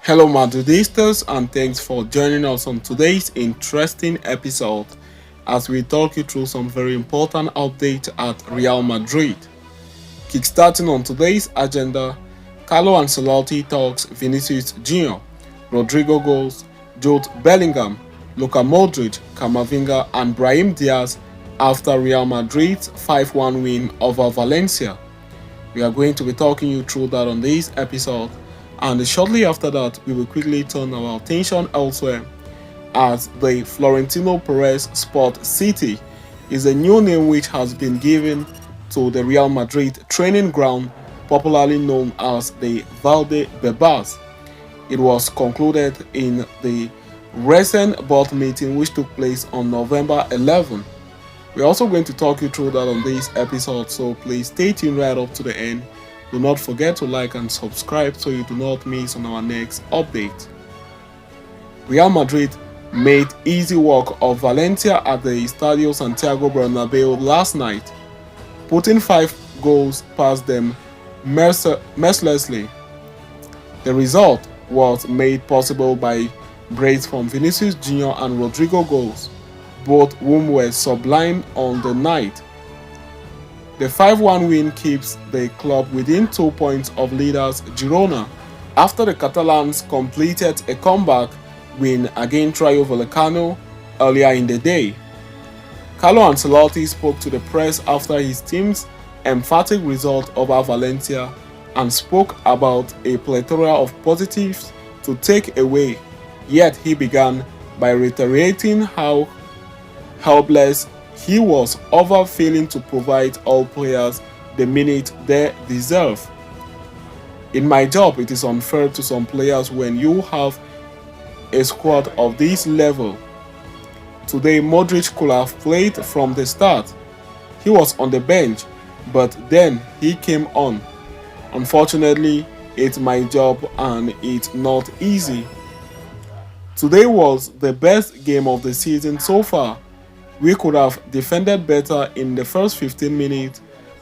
Hello Madridistas, and thanks for joining us on today's interesting episode as we talk you through some very important updates at Real Madrid. Kickstarting on today's agenda, Carlo Ancelotti talks Vinicius Jr., Rodrygo goals, Jude Bellingham, Luka Modrić, Camavinga and Brahim Diaz after Real Madrid's 5-1 win over Valencia. We are going to be talking you through that on this episode, and shortly after that, we will quickly turn our attention elsewhere as the Florentino Perez Sport City is a new name which has been given to the Real Madrid training ground, popularly known as the Valdebebas. It was concluded in the recent board meeting which took place on November 11. We're also going to talk you through that on this episode, so please stay tuned right up to the end. Do not forget to like and subscribe so you do not miss on our next update. Real Madrid made easy work of Valencia at the Estadio Santiago Bernabeu last night, putting 5 goals past them mercilessly. The result was made possible by brace from Vinicius Jr. and Rodrygo goals, both whom were sublime on the night. The 5-1 win keeps the club within 2 points of leaders Girona after the Catalans completed a comeback win against Rayo Vallecano earlier in the day. Carlo Ancelotti spoke to the press after his team's emphatic result over Valencia and spoke about a plethora of positives to take away, yet he began by reiterating how helpless he was over failing to provide all players the minute they deserve. In my job, it is unfair to some players when you have a squad of this level. Today, Modrić could have played from the start. He was on the bench, but then he came on. Unfortunately, it's my job and it's not easy. Today was the best game of the season so far. We could have defended better in the first 15 minutes,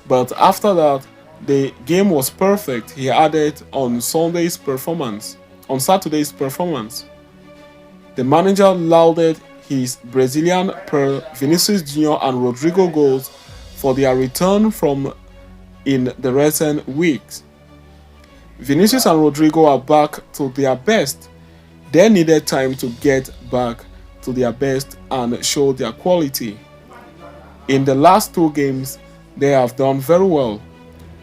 but after that, the game was perfect, he added on Saturday's performance. The manager lauded his Brazilian pair Vinicius Jr. and Rodrygo goals for their return from in the recent weeks. Vinicius and Rodrygo are back to their best. They needed time to get back to their best and show their quality. In the last 2 games, they have done very well.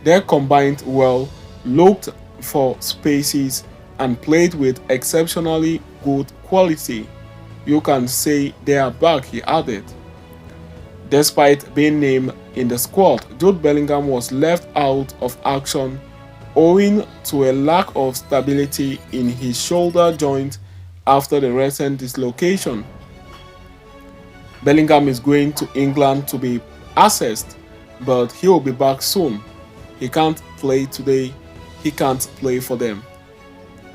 They combined well, looked for spaces, and played with exceptionally good quality. You can say they are back, he added. Despite being named in the squad, Jude Bellingham was left out of action owing to a lack of stability in his shoulder joint after the recent dislocation. Bellingham is going to England to be assessed, but he will be back soon. He can't play today, he can't play for them.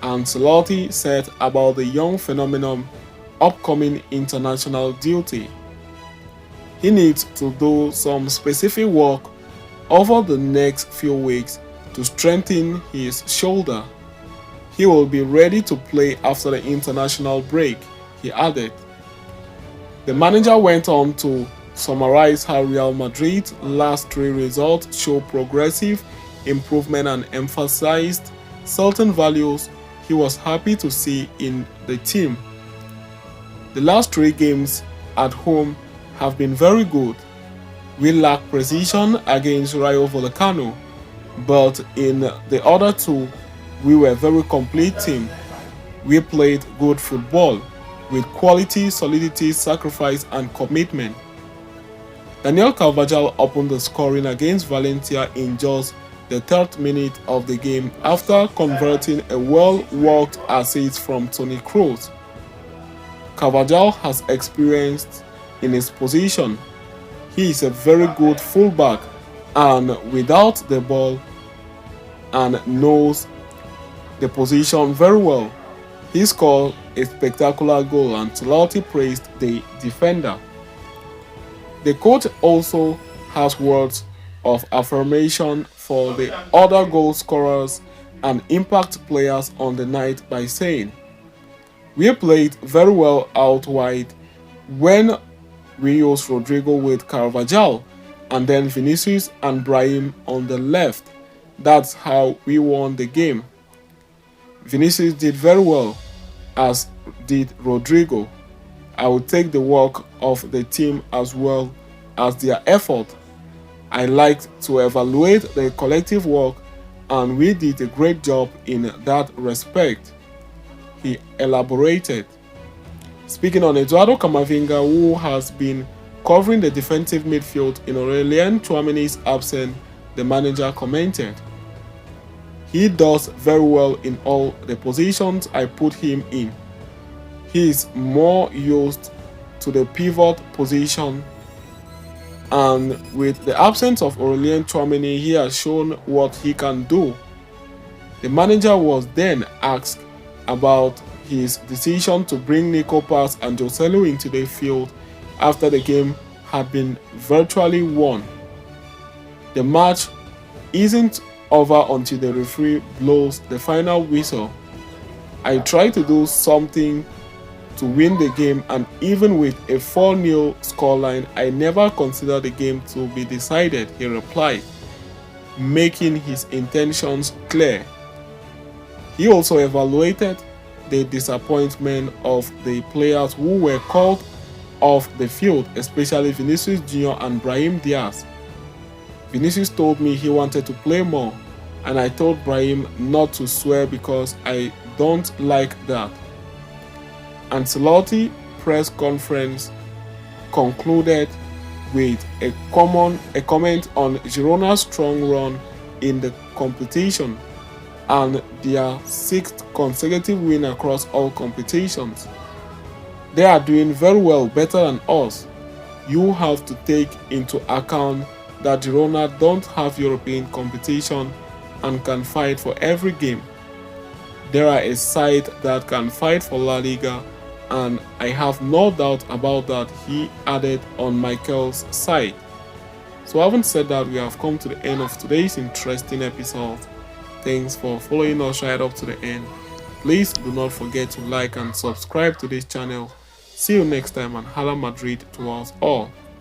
Ancelotti said about the young phenomenon upcoming international duty. He needs to do some specific work over the next few weeks to strengthen his shoulder. He will be ready to play after the international break, he added. The manager went on to summarize how Real Madrid's last 3 results show progressive improvement and emphasized certain values he was happy to see in the team. The last 3 games at home have been very good. We lack precision against Rayo Vallecano, but in the other 2, we were a very complete team. We played good football with quality, solidity, sacrifice and commitment. Daniel Carvajal opened the scoring against Valencia in just the 3rd minute of the game after converting a well-worked assist from Toni Kroos. Carvajal has experience in his position. He is a very good fullback and without the ball and knows the position very well. He scored a spectacular goal and Ancelotti praised the defender. The coach also has words of affirmation for the other goal scorers and impact players on the night by saying, "We played very well out wide when we used Rodrygo with Carvajal and then Vinicius and Brahim on the left. That's how we won the game. Vinicius did very well, as did Rodrygo. I will take the work of the team as well as their effort. I liked to evaluate the collective work, and we did a great job in that respect," he elaborated. Speaking on Eduardo Camavinga, who has been covering the defensive midfield in Aurelien Tchouameni's absence, the manager commented, "He does very well in all the positions I put him in. He is more used to the pivot position, and with the absence of Aurelien Tchouameni, he has shown what he can do." The manager was then asked about his decision to bring Nico Paz and Joselu into the field after the game had been virtually won. "The match isn't over until the referee blows the final whistle. I try to do something to win the game, and even with a 4-0 scoreline, I never consider the game to be decided," he replied, making his intentions clear. He also evaluated the disappointment of the players who were called off the field, especially Vinicius Jr. and Brahim Diaz. "Vinicius told me he wanted to play more, and I told Brahim not to swear because I don't like that." Ancelotti press conference concluded with a comment on Girona's strong run in the competition and their 6th consecutive win across all competitions. "They are doing very well, better than us. You have to take into account that Girona don't have European competition and can fight for every game. They are a side that can fight for La Liga, and I have no doubt about that," he added on Michael's side. So having said that, we have come to the end of today's interesting episode. Thanks for following us right up to the end. Please do not forget to like and subscribe to this channel. See you next time, and Hala Madrid to us all.